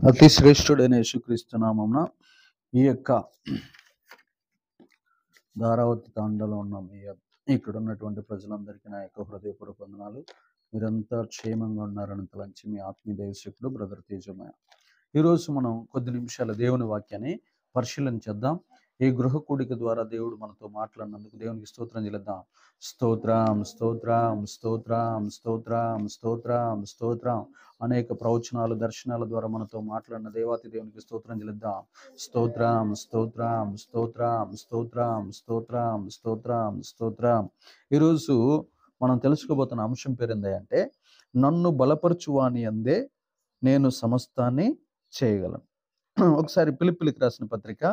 అతి శ్రేష్ఠుడైన యేసుక్రీస్తు నామమున ఈ యొక్క ధారావతి తాండలో ఉన్న ఇక్కడ ఉన్నటువంటి ప్రజలందరికీ నా యొక్క హృదయపూర్వక వందనాలు. మీరంతా క్షేమంగా ఉన్నారని తలంచి మీ ఆత్మీయ దైవశకుడు బ్రదర్ తేజమయ్య. ఈరోజు మనం కొద్ది నిమిషాల దేవుని వాక్యాన్ని పరిశీలన చేద్దాం. ఈ గృహ కూడిక ద్వారా దేవుడు మనతో మాట్లాడినందుకు దేవునికి స్తోత్రం చెల్లిద్దాం. స్తోత్రం స్తోత్రం స్తోత్రం స్తోత్రం స్తోత్రం స్తోత్రం. అనేక ప్రవచనాలు దర్శనాల ద్వారా మనతో మాట్లాడిన దేవాతి దేవునికి స్తోత్రం చెల్లిద్దాం. స్తోత్రం స్తోత్రం స్తోత్రం స్తోత్రం స్తోత్రం స్తోత్రం స్తోత్రం. ఈరోజు మనం తెలుసుకోబోతున్న అంశం పేరు ఏంటంటే, నన్ను బలపరచువాని అందే నేను సమస్తాన్ని చేయగలను. ఒకసారి ఫిలిప్పీలకు రాసిన పత్రిక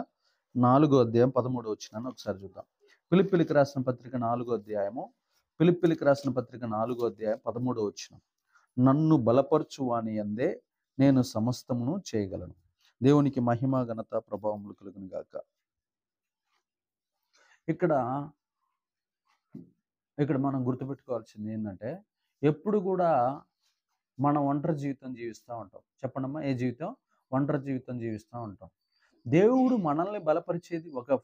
4వ అధ్యాయం 13వ వచనాన్ని ఒకసారి చూద్దాం. ఫిలిప్పీలకు రాసిన పత్రిక 4వ అధ్యాయము, ఫిలిప్పీలకు రాసిన పత్రిక 4వ అధ్యాయం 13వ వచనం. నన్ను బలపరచువాని అందే నేను సమస్తమును చేయగలను. దేవునికి మహిమ ఘనత ప్రభావములు కలుగును గాక. ఇక్కడ మనం గుర్తుపెట్టుకోవాల్సింది ఏంటంటే, ఎప్పుడు కూడా మనం ఒంటరి జీవితం జీవిస్తూ ఉంటాం. చెప్పండమ్మా, ఏ జీవితం? ఒంటరి జీవితం జీవిస్తూ ఉంటాం. దేవుడు మనల్ని బలపరిచేది ఒక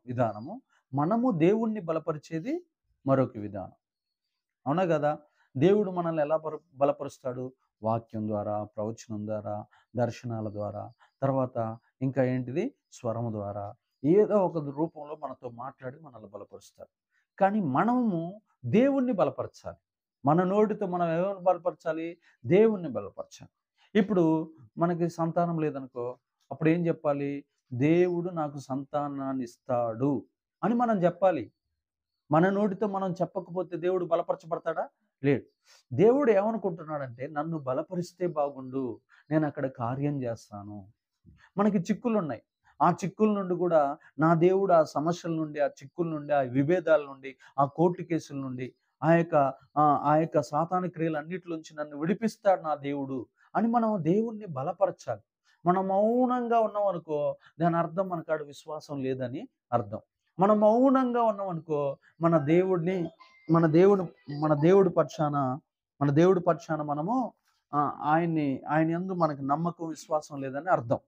విధానము, మనము దేవుణ్ణి బలపరిచేది మరొక విధానం. అవునా కదా? దేవుడు మనల్ని ఎలా బలపరుస్తాడు? వాక్యం ద్వారా, ప్రవచనం ద్వారా, దర్శనాల ద్వారా, తర్వాత ఇంకా ఏంటిది, స్వరం ద్వారా, ఏదో ఒక రూపంలో మనతో మాట్లాడి మనల్ని బలపరుస్తాడు. కానీ మనము దేవుణ్ణి బలపరచాలి. మన నోటితో మనం ఎవరిని బలపరచాలి? దేవుణ్ణి బలపరచాలి. ఇప్పుడు మనకి సంతానం లేదనుకో, అప్పుడు ఏం చెప్పాలి? దేవుడు నాకు సంతానాన్ని ఇస్తాడు అని మనం చెప్పాలి. మన నోటితో మనం చెప్పకపోతే దేవుడు బలపరచబడతాడా? లేడు. దేవుడు ఏమనుకుంటున్నాడంటే, నన్ను బలపరిస్తే బాగుండు, నేను అక్కడ కార్యం చేస్తాను. మనకి చిక్కులు ఉన్నాయి. ఆ చిక్కుల నుండి కూడా నా దేవుడు ఆ సమస్యల నుండి, ఆ చిక్కుల నుండి, ఆ విభేదాల నుండి, ఆ కోర్టు కేసుల నుండి, ఆ యొక్క సాతాను క్రియలన్నిటిలోంచి నన్ను విడిపిస్తాడు నా దేవుడు అని మనం దేవుణ్ణి బలపరచాలి. మనం మౌనంగా ఉన్నాం అనుకో, దాని అర్థం మనకాడ విశ్వాసం లేదని అర్థం. మనం మౌనంగా ఉన్నాం అనుకో, మన దేవుడి పక్షాన మనము ఆయన యందు మనకు నమ్మకం, విశ్వాసం లేదని అర్థం.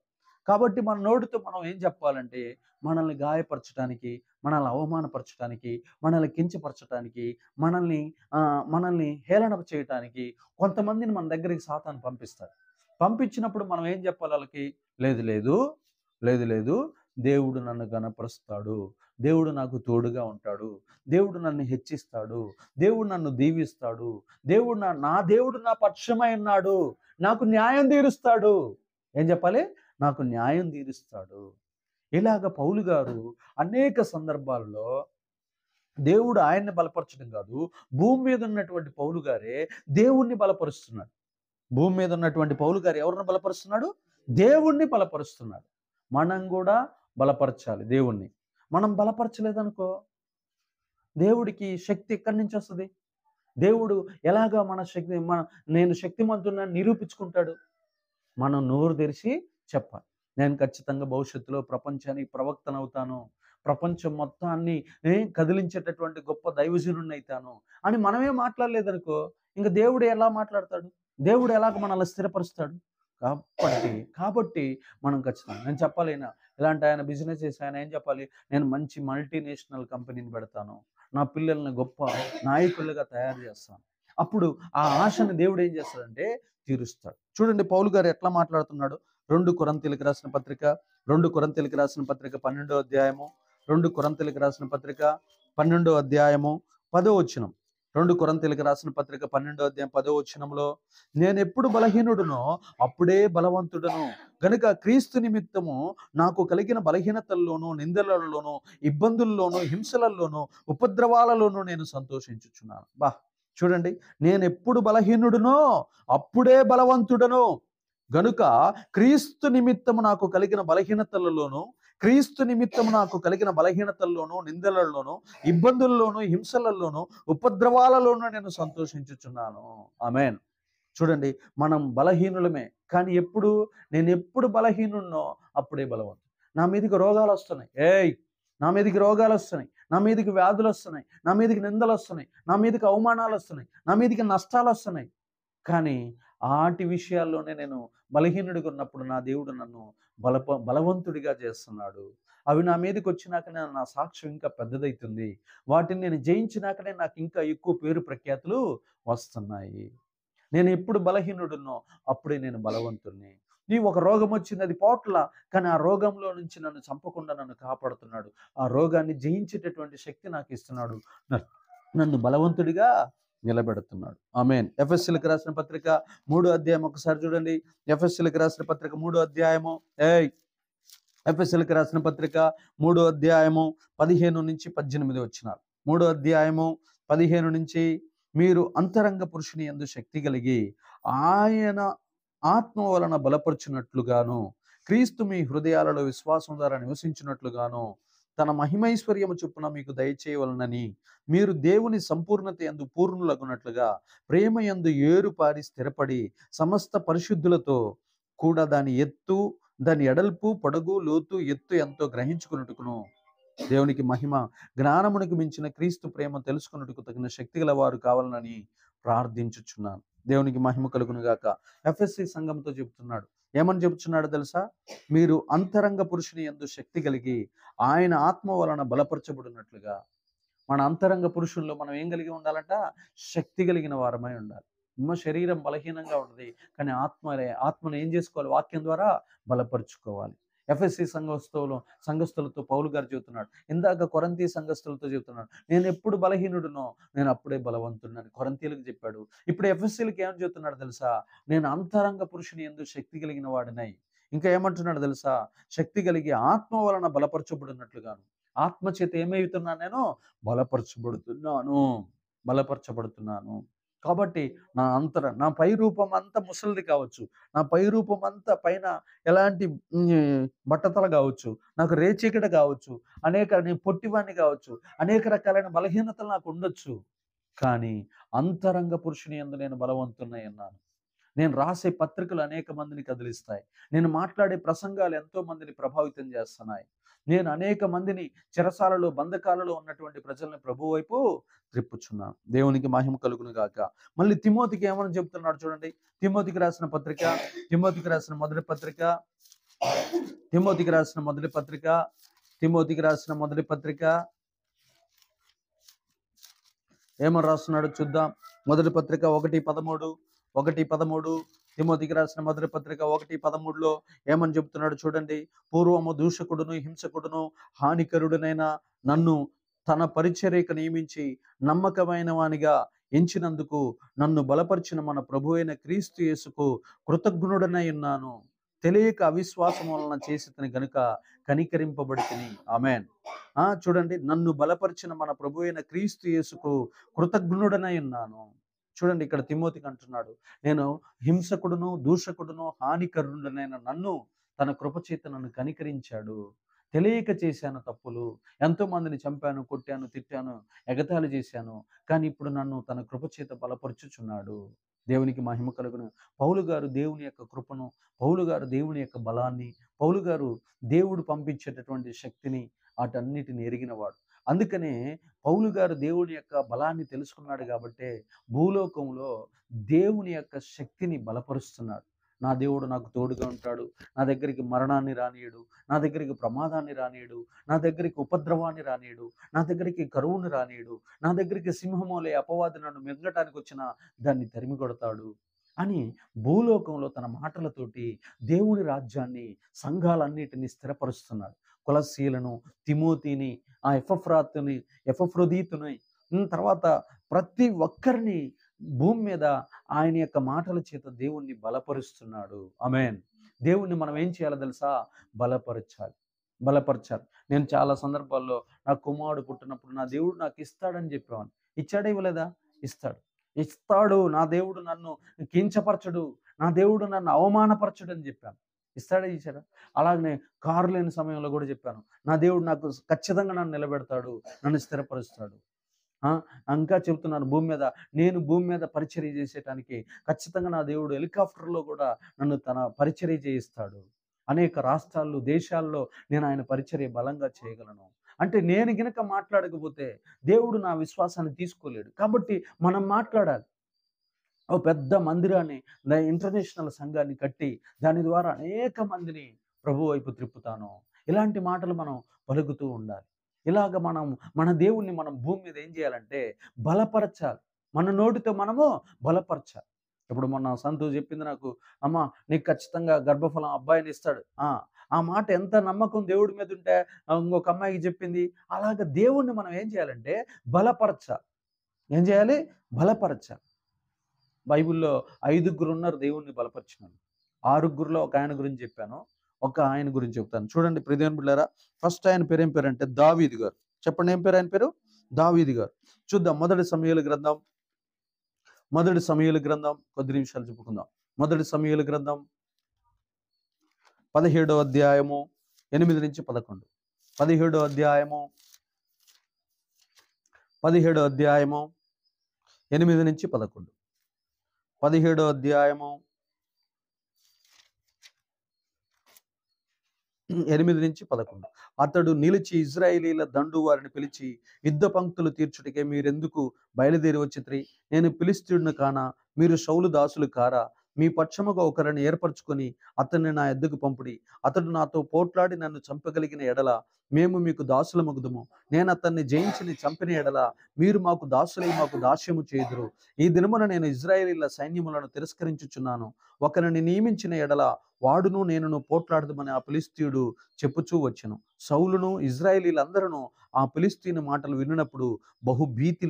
కాబట్టి మన నోటితో మనం ఏం చెప్పాలంటే, మనల్ని గాయపరచడానికి, మనల్ని అవమానపరచడానికి, మనల్ని కించపరచడానికి, మనల్ని హేళన చేయటానికి కొంతమందిని మన దగ్గరికి సాతాను పంపిస్తాడు. పంపించినప్పుడు మనం ఏం చెప్పాలి వాళ్ళకి? లేదు, దేవుడు నన్ను గణపరుస్తాడు, దేవుడు నాకు తోడుగా ఉంటాడు, దేవుడు నన్ను హెచ్చిస్తాడు, దేవుడు నన్ను దీవిస్తాడు, నా దేవుడు నా పక్షమై ఉన్నాడు, నాకు న్యాయం తీరుస్తాడు. ఏం చెప్పాలి? నాకు న్యాయం తీరుస్తాడు. ఇలాగ పౌలు గారు అనేక సందర్భాల్లో దేవుడు ఆయన్ని బలపరచడం కాదు, భూమి మీద ఉన్నటువంటి పౌలు గారే దేవుణ్ణి బలపరుస్తున్నాడు. భూమి మీద ఉన్నటువంటి పౌలు గారు ఎవరిని బలపరుస్తున్నాడు? దేవుణ్ణి బలపరుస్తున్నాడు. మనం కూడా బలపరచాలి దేవుణ్ణి. మనం బలపరచలేదనుకో, దేవుడికి శక్తి ఎక్కడి నుంచి వస్తుంది? దేవుడు ఎలాగా నేను శక్తిమంతుడిని నిరూపించుకుంటాడు? మనం నోరు తెరిచి చెప్పాలి. నేను ఖచ్చితంగా భవిష్యత్తులో ప్రపంచానికి ప్రవక్తను అవుతాను, ప్రపంచం మొత్తాన్ని కదిలించేటటువంటి గొప్ప దైవజనుడిని అవుతాను అని మనమే మాట్లాడలేదనుకో, ఇంకా దేవుడు ఎలా మాట్లాడతాడు? దేవుడు ఎలాగ మనల్ని స్థిరపరుస్తాడు? కాబట్టి మనం ఖచ్చితంగా, నేను చెప్పాలైనా ఇలాంటి ఆయన బిజినెస్ చేసి ఆయన ఏం చెప్పాలి? నేను మంచి మల్టీనేషనల్ కంపెనీని పెడతాను, నా పిల్లల్ని గొప్ప నాయకులుగా తయారు చేస్తాను. అప్పుడు ఆ ఆశను దేవుడు ఏం చేస్తాడంటే తీరుస్తాడు. చూడండి పౌలు గారు ఎట్లా మాట్లాడుతున్నాడు. 2 కొరింథీయులకు రాసిన పత్రిక 12వ అధ్యాయము, 2 కొరింథీయులకు రాసిన పత్రిక 12వ అధ్యాయము 10వ వచనం. 2 కొరింథీయులకు రాసిన పత్రిక 12వ అధ్యాయం 10వ వచనంలో, నేను ఎప్పుడు బలహీనుడునో అప్పుడే బలవంతుడను గనుక క్రీస్తు నిమిత్తము నాకు కలిగిన బలహీనతల్లోనూ, నిందలలోనూ, ఇబ్బందుల్లోనూ, హింసలలోనూ, ఉపద్రవాలలోనూ నేను సంతోషించుచున్నాను. చూడండి, నేను ఎప్పుడు బలహీనుడునో అప్పుడే బలవంతుడను గనుక క్రీస్తు నిమిత్తము నాకు కలిగిన బలహీనతలలోనూ, నిందలలోనూ, ఇబ్బందుల్లోనూ, హింసలలోనూ, ఉపద్రవాలలోనూ నేను సంతోషించుచున్నాను. ఆమేన్. చూడండి, మనం బలహీనులమే, కానీ నేను ఎప్పుడు బలహీనున్నో అప్పుడే బలవంతుడు. నా మీదకి రోగాలు వస్తున్నాయి, నా మీదకి రోగాలు వస్తున్నాయి, నా మీదకి వ్యాధులు వస్తున్నాయి, నా మీదకి నిందలు వస్తున్నాయి, నా మీదకి అవమానాలు వస్తున్నాయి, నా మీదకి నష్టాలు వస్తున్నాయి. కానీ ఆటి విషయాల్లోనే నేను బలహీనుడిగా ఉన్నప్పుడు నా దేవుడు నన్ను బలవంతుడిగా చేస్తున్నాడు. అవి నా మీదకి వచ్చినాకనే నా సాక్ష్యం ఇంకా పెద్దదైతుంది. వాటిని నేను జయించినాకనే నాకు ఇంకా ఎక్కువ పేరు ప్రఖ్యాతులు వస్తున్నాయి. నేను ఎప్పుడు బలహీనుడున్నో అప్పుడే నేను బలవంతుడిని. ఒక రోగం వచ్చింది, అది పోట్ల, కానీ ఆ రోగంలో నుంచి నన్ను చంపకుండా నన్ను కాపాడుతున్నాడు. ఆ రోగాన్ని జయించేటటువంటి శక్తి నాకు ఇస్తున్నాడు. నన్ను బలవంతుడిగా నిలబెడుతున్నాడు. ఆమేన్. ఎఫెసీయులకు రాసిన పత్రిక 3వ అధ్యాయం ఒకసారి చూడండి. ఎఫెసీయులకు రాసిన పత్రిక 3వ అధ్యాయము ఎఫెసీయులకు రాసిన పత్రిక 3వ అధ్యాయము 15-18 వచనాలు. 3వ అధ్యాయము 15 నుంచి, మీరు అంతరంగ పురుషుని యందు శక్తి కలిగి ఆయన ఆత్మ వలన బలపరచునట్లుగాను, క్రీస్తు మీ హృదయాలలో విశ్వాసం ద్వారా నివసించినట్లుగాను తన మహిమైశ్వర్యము చొప్పున మీకు దయచేయవలనని, మీరు దేవుని సంపూర్ణత యందు పూర్ణులగునట్లుగా ప్రేమ యందు ఏరుపారి స్థిరపడి సమస్త పరిశుద్ధులతో కూడా దాని ఎత్తు, దాని ఎడల్పు, పొడగు, లోతు, ఎత్తు ఎంతో గ్రహించుకున్నట్టుకును దేవునికి మహిమ జ్ఞానమునికి మించిన క్రీస్తు ప్రేమ తెలుసుకున్నట్టుకు తగిన శక్తి గల వారు కావాలని ప్రార్థించుచున్నాను. దేవునికి మహిమ కలుగును గాక. ఎఫ్ఎస్సి సంఘంతో చెబుతున్నాడు. ఏమని చెబుతున్నాడు తెలుసా? మీరు అంతరంగ పురుషుని యందు శక్తి కలిగి ఆయన ఆత్మ వలన బలపరచబడినట్లుగా. మన అంతరంగ పురుషుల్లో మనం ఏం కలిగి ఉండాలంట? శక్తి కలిగిన వారమై ఉండాలి. శరీరం బలహీనంగా ఉంటుంది, కానీ ఆత్మను ఏం చేసుకోవాలి? వాక్యం ద్వారా బలపరుచుకోవాలి. ఎఫ్ఎస్సి సంఘస్థులతో పౌలు గారు చెబుతున్నాడు. ఇందాక కొరంథీ సంఘస్థులతో చెబుతున్నాడు, నేను ఎప్పుడు బలహీనుడునో నేను అప్పుడే బలవంతుడినని కొరంథీలకు చెప్పాడు. ఇప్పుడు ఎఫ్ఎస్సీలకు ఏమని చెబుతున్నాడు తెలుసా? నేను అంతరంగ పురుషుని యందు శక్తి కలిగిన వాడినై. ఇంకా ఏమంటున్నాడు తెలుసా? శక్తి కలిగి ఆత్మ వలన బలపరచబడినట్లుగాను. ఆత్మ చేత ఏమవుతున్నాను? నేను బలపరచబడుతున్నాను. కాబట్టి నా పై రూపం అంతా ముసలిది కావచ్చు, నా పై రూపం అంతా పైన ఎలాంటి బట్టతల కావచ్చు, నాకు రేచీకట కావచ్చు, నేను పొట్టివాణ్ణి కావచ్చు, అనేక రకాలైన బలహీనతలు నాకు ఉండొచ్చు. కానీ అంతరంగ పురుషుని యందు నేను బలవంతున్నై అన్నాను. నేను రాసే పత్రికలు అనేక మందిని కదిలిస్తాయి. నేను మాట్లాడే ప్రసంగాలు ఎంతో మందిని ప్రభావితం చేస్తున్నాయి. నేను అనేక మందిని చెరసాలలో, బంధకాలలో ఉన్నటువంటి ప్రజల్ని ప్రభు వైపు త్రిప్పుచున్నాను. దేవునికి మహిమ కలుగును గాక. మళ్ళీ తిమోతికి ఏమని చెప్తున్నాడు చూడండి. తిమోతికి రాసిన మొదటి పత్రిక ఏమని రాస్తున్నాడు చూద్దాం. మొదటి పత్రిక 1:13 తిమోతికి రాసిన మొదటి పత్రిక 1:13లో ఏమని చెప్తున్నాడు చూడండి. పూర్వము దూషకుడును, హింసకుడును, హానికరుడునైన నన్ను తన పరిచర్యకు నియమించి నమ్మకమైన వానిగా ఎంచినందుకు నన్ను బలపరిచిన మన ప్రభు అయిన క్రీస్తు యేసుకు కృతజ్ఞుడనై ఉన్నాను. తెలియక అవిశ్వాసం వలన చేసితిని గనుక కనికరింపబడి తిని. ఆమేన్. చూడండి, నన్ను బలపరిచిన మన ప్రభు అయిన క్రీస్తు యేసుకు కృతజ్ఞుడనై ఉన్నాను. చూడండి, ఇక్కడ తిమోతికి అంటున్నాడు, నేను హింసకుడును, దూషకుడును, హానికరుడునైన నన్ను తన కృపచేత నన్ను కనికరించాడు. తెలియక చేశాను తప్పులు, ఎంతో మందిని చంపాను, కొట్టాను, తిట్టాను, ఎగతాళి చేశాను, కానీ ఇప్పుడు నన్ను తన కృపచేత బలపరుచుచున్నాడు. దేవునికి మహిమ కలుగును. పౌలు గారు దేవుని యొక్క కృపను, పౌలు గారు దేవుని యొక్క బలాన్ని, పౌలు గారు దేవుడు పంపించేటటువంటి శక్తిని, వాటన్నిటిని ఎరిగినవాడు. అందుకనే పౌలు గారు దేవుని యొక్క బలాన్ని తెలుసుకున్నాడు కాబట్టే భూలోకంలో దేవుని యొక్క శక్తిని బలపరుస్తున్నాడు. నా దేవుడు నాకు తోడుగా ఉంటాడు, నా దగ్గరికి మరణాన్ని రానియడు, నా దగ్గరికి ప్రమాదాన్ని రానియడు, నా దగ్గరికి ఉపద్రవాన్ని రానియడు, నా దగ్గరికి కరువును రానియడు, నా దగ్గరికి సింహమోలే అపవాది నన్ను మింగటానికి వచ్చిన దాన్ని తరిమి కొడతాడు అని భూలోకంలో తన మాటలతోటి దేవుని రాజ్యాన్ని, సంఘాలన్నిటిని స్థిరపరుస్తున్నాడు. కొలస్సీలను, తిమోతిని, ఆ ఎపఫ్రొదీతుని, తర్వాత ప్రతి ఒక్కరిని భూమి మీద ఆయన యొక్క మాటల చేత దేవుణ్ణి బలపరుస్తున్నాడు. ఆమేన్. దేవుణ్ణి మనం ఏం చేయాలో తెలుసా? బలపరచాలి. నేను చాలా సందర్భాల్లో నా కుమారుడు పుట్టినప్పుడు నా దేవుడు నాకు ఇస్తాడని చెప్పేవాను. ఇచ్చాడా? ఇవ్వలేదా? ఇస్తాడు. నా దేవుడు నన్ను కించపరచడు, నా దేవుడు నన్ను అవమానపరచడు అని చెప్పాను. ఇచ్చాడా? అలాగనే కారు లేని సమయంలో కూడా చెప్పాను, నా దేవుడు నాకు ఖచ్చితంగా నన్ను నిలబెడతాడు, నన్ను స్థిరపరుస్తాడు. ఇంకా చెబుతున్నాను, నేను భూమి మీద పరిచర్య చేసేటానికి ఖచ్చితంగా నా దేవుడు హెలికాప్టర్లో కూడా నన్ను తన పరిచర్య చేయిస్తాడు. అనేక రాష్ట్రాల్లో, దేశాల్లో నేను ఆయన పరిచర్య బలంగా చేయగలను. అంటే నేను గినక మాట్లాడకపోతే దేవుడు నా విశ్వాసాన్ని తీసుకోలేడు. కాబట్టి మనం మాట్లాడాలి. ఓ పెద్ద మందిరాన్ని, ఇంటర్నేషనల్ సంఘాన్ని కట్టి దాని ద్వారా అనేక మందిని ప్రభు వైపు త్రిప్పుతాను. ఇలాంటి మాటలు మనం పలుకుతూ ఉండాలి. ఇలాగ మనం మన దేవుణ్ణి మనం భూమి మీద ఏం చేయాలంటే బలపరచాలి. మన నోటితో మనము బలపరచాలి. ఇప్పుడు మొన్న సంతు చెప్పింది నాకు, అమ్మ నీకు ఖచ్చితంగా గర్భఫలం అబ్బాయిని ఇస్తాడు. ఆ మాట ఎంత నమ్మకం దేవుడి మీద ఉంటే ఇంకొక అమ్మాయికి చెప్పింది. అలాగ దేవుణ్ణి మనం ఏం చేయాలంటే బలపరచాలి. ఏం చేయాలి? బలపరచాలి. బైబిల్‌లో 5గురు ఉన్నారు దేవుణ్ణి బలపరిచినోళ్ళు. 6గురిలో ఒక ఆయన గురించి చెప్పాను. ఒక ఆయన గురించి చెప్తాను. చూడండి ప్రియ దేవుని బిడ్డలారా, ఫస్ట్ ఆయన పేరు ఏం పేరంటే దావీదు గారు. చెప్పండి ఏం పేరు ఆయన పేరు? దావీదు గారు. చూద్దాం మొదటి సమూయేలు గ్రంథం కొద్ది నిమిషాలు చెప్పుకుందాం. మొదటి సమూయేలు గ్రంథం 17వ అధ్యాయము 8-11. 17వ అధ్యాయము 8-11. 17వ అధ్యాయము 8-11. అతడు నిలిచి ఇశ్రాయేలీయుల దండు వారిని పిలిచి, యుద్ధ పంక్తులు తీర్చుటకే మీరెందుకు బయలుదేరి వచ్చితిరి? నేను ఫిలిష్తీయుడిని కానా? మీరు సౌలు దాసులు కారా? మీ పక్షముగా ఒకరిని ఏర్పరచుకొని అతన్ని నా యొద్దకు పంపుడి. అతడు నాతో పోట్లాడి నన్ను చంపగలిగిన ఎడల మేము మీకు దాసులమగుదుము. నేను అతన్ని జయించి చంపిన ఎడల మీరు మాకు దాసులై మాకు దాస్యము చేయుదురు. ఈ దినమున నేను ఇశ్రాయేలీయుల సైన్యములను తిరస్కరించుచున్నాను. ఒకరిని నియమించిన ఎడల వాడును నేనును పోట్లాడదుమని ఆ ఫిలిష్తీయుడు చెప్పుచూ వచ్చెను. సౌలును ఇశ్రాయేలీయులందరూ ఆ ఫిలిష్తీయుని మాటలు వినినప్పుడు బహుభీతి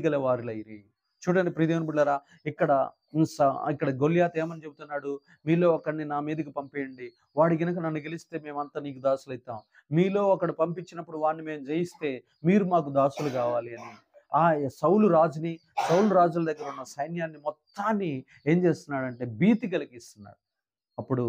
గల వారులైరి. చూడండి ప్రియ దేవుని బిడ్డలారా, ఇక్కడ గొల్యాతు ఏమని చెబుతున్నాడు? మీలో ఒకడిని నా మీదకి పంపేయండి, వాడి గనుక నన్ను గెలిస్తే మేమంతా నీకు దాసులైతాం. మీలో ఒకడు పంపించినప్పుడు వాడిని మేము జయిస్తే మీరు మాకు దాసులు కావాలి అని ఆ సౌలు రాజుల దగ్గర ఉన్న సైన్యాన్ని మొత్తాన్ని ఏం చేస్తున్నాడంటే భీతి కలిగిస్తున్నాడు. అప్పుడు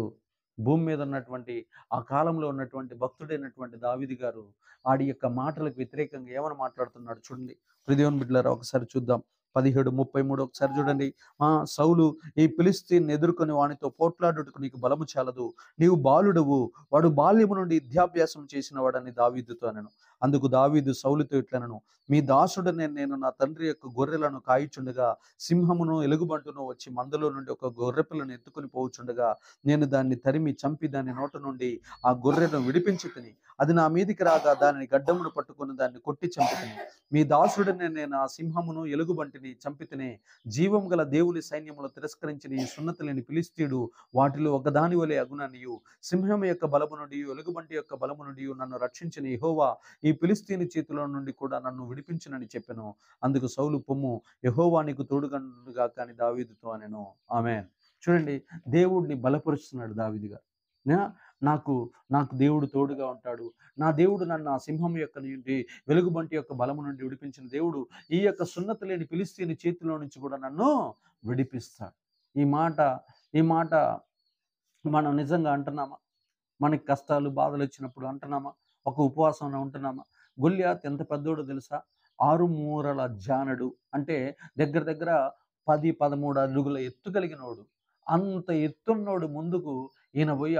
భూమి మీద ఉన్నటువంటి ఆ కాలంలో ఉన్నటువంటి భక్తుడైనటువంటి దావీదు గారు ఆడి యొక్క మాటలకు వ్యతిరేకంగా ఏమని మాట్లాడుతున్నాడు చూడండి. ప్రియ దేవుని బిడ్డలారా, ఒకసారి చూద్దాం. 17:33 ఒకసారి చూడండి. సౌలు ఈ ఫిలిష్తీయుని ఎదుర్కొని వానితో పోట్లాడుటకు నీకు బలము చాలదు, నీవు బాలుడవు, వాడు బాల్యము నుండి విద్యాభ్యాసం చేసిన వాడని దావీదుతో అనెను. అందుకు దావీదు సౌలుతో ఇట్లనెను, మీ దాసుడనే నేను నా తండ్రి యొక్క గొర్రెలను కాయిచుండగా సింహమును ఎలుగుబంటును వచ్చి మందలో నుండి ఒక గొర్రెపిల్లను ఎత్తుకుని పోవుచుండగా నేను దాన్ని తరిమి చంపి దాని నోట నుండి ఆ గొర్రెను విడిపించి తిని అది నా మీదికి రాగా దానిని గడ్డమును పట్టుకుని దాన్ని కొట్టి చంపితిని. మీ దాసుడనే నేను ఆ సింహమును ఎలుగుబంటిని చంపితిని. జీవం గల దేవుని సైన్యములు తిరస్కరించిన ఈ సున్నతి లేని ఫిలిష్తీయుడు వాటిలో ఒకదాని వలె అగుననియు, సింహం యొక్క బలము నుండి ఎలుగుబంటి యొక్క బలము నుండి నన్ను రక్షించిన యెహోవా ఈ ఫిలిష్తీయుని చేతిలో నుండి కూడా నన్ను విడిపించునని చెప్పెను. అందుకు సౌలు, పొమ్ము, యెహోవా నీకు తోడుగా కానీ దావీదుతో అనెను. ఆమేన్. చూడండి, దేవుడిని బలపరుస్తున్నాడు దావీదు గారు. నాకు దేవుడు తోడుగా ఉంటాడు. నా దేవుడు నన్ను ఆ సింహం యొక్క నుండి వెలుగుబంటి యొక్క బలము నుండి విడిపించిన దేవుడు ఈ యొక్క సున్నతి లేని ఫిలిష్తీయుని చేతిలో నుంచి కూడా నన్ను విడిపిస్తాడు. ఈ మాట మనం నిజంగా అంటున్నామా? మనకి కష్టాలు బాధలు వచ్చినప్పుడు అంటున్నామా? ఒక ఉపవాసం ఉంటున్నామా? గొల్యాతు ఎంత పెద్దోడో తెలుసా? 6 మూరల జానడు, అంటే దగ్గర దగ్గర 10-13 అడుగుల ఎత్తు కలిగినోడు. అంత ఎత్తున్నోడు ముందుకు ఈయన పోయి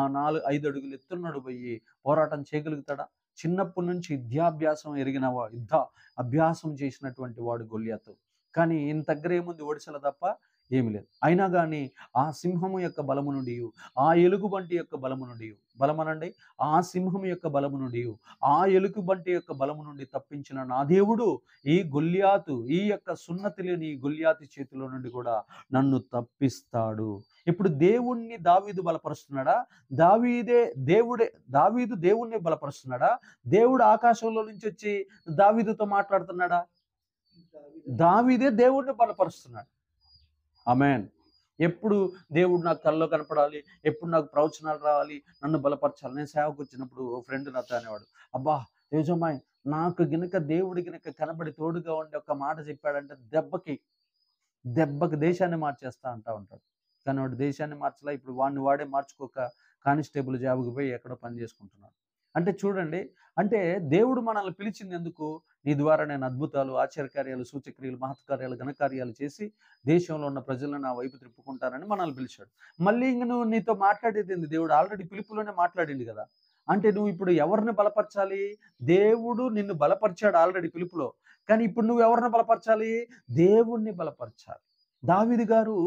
5 అడుగులు ఎత్తున్నోడు పోయి పోరాటం చేయగలుగుతాడా? చిన్నప్పటి నుంచి యుద్ధ అభ్యాసం చేసినటువంటి వాడు గొల్యాతు. కానీ ఈయన దగ్గర ఏముంది? ఒడిసెల తప్ప ఏమి లేదు. అయినా కానీ ఆ సింహము యొక్క బలము నుండి, ఆ ఎలుగుబంటి యొక్క బలము నుండి, బలమనండి, ఆ సింహము యొక్క బలము నుండి, ఆ ఎలుగుబంటి యొక్క బలము నుండి తప్పించిన నా దేవుడు ఈ యొక్క సున్నతి లేని గొల్యాతు చేతిలో నుండి కూడా నన్ను తప్పిస్తాడు. ఇప్పుడు దేవుణ్ణి దావీదు బలపరుస్తున్నాడా? దావీదు దేవుణ్ణి బలపరుస్తున్నాడా? దేవుడు ఆకాశంలో నుంచి వచ్చి దావీదుతో మాట్లాడుతున్నాడా? దావీదే దేవుణ్ణి బలపరుస్తున్నాడు. ఆమేన్. ఎప్పుడు దేవుడు నాకు కల్లో కనపడాలి, ఎప్పుడు నాకు ప్రవచనాలు రావాలి, నన్ను బలపరచాలి. నేను సేవకు వచ్చినప్పుడు ఓ ఫ్రెండ్ నాతో అనేవాడు, అబ్బా తేజమ్మాయి, నాకు గినక దేవుడి గినక కనబడి తోడుగా ఉండి ఒక మాట చెప్పాడంటే దెబ్బకి దేశాన్ని మార్చేస్తా అంటా ఉంటాడు. కానీ వాడు దేశాన్ని మార్చలా. ఇప్పుడు వాడే మార్చుకోక కానిస్టేబుల్ జాబ్కి పోయి ఎక్కడో పని చేసుకుంటున్నాడు. అంటే చూడండి, అంటే దేవుడు మనల్ని పిలిచింది ఎందుకు? నీ ద్వారా నేను అద్భుతాలు, ఆశ్చర్యకార్యాలు, సూచక్రియలు, మహత్కార్యాలు, ఘనకార్యాలు చేసి దేశంలో ఉన్న ప్రజలను నా వైపు తిప్పుకుంటానని మనల్ని పిలిచాడు. మళ్ళీ ఇంక నువ్వు నీతో మాట్లాడేది దేవుడు ఆల్రెడీ పిలుపులోనే మాట్లాడింది కదా. అంటే నువ్వు ఇప్పుడు ఎవరిని బలపరచాలి? దేవుడు నిన్ను బలపరిచాడు ఆల్రెడీ పిలుపులో. కానీ ఇప్పుడు నువ్వు ఎవరిని బలపరచాలి? దేవుణ్ణి బలపరచాలి. దావీదు గారు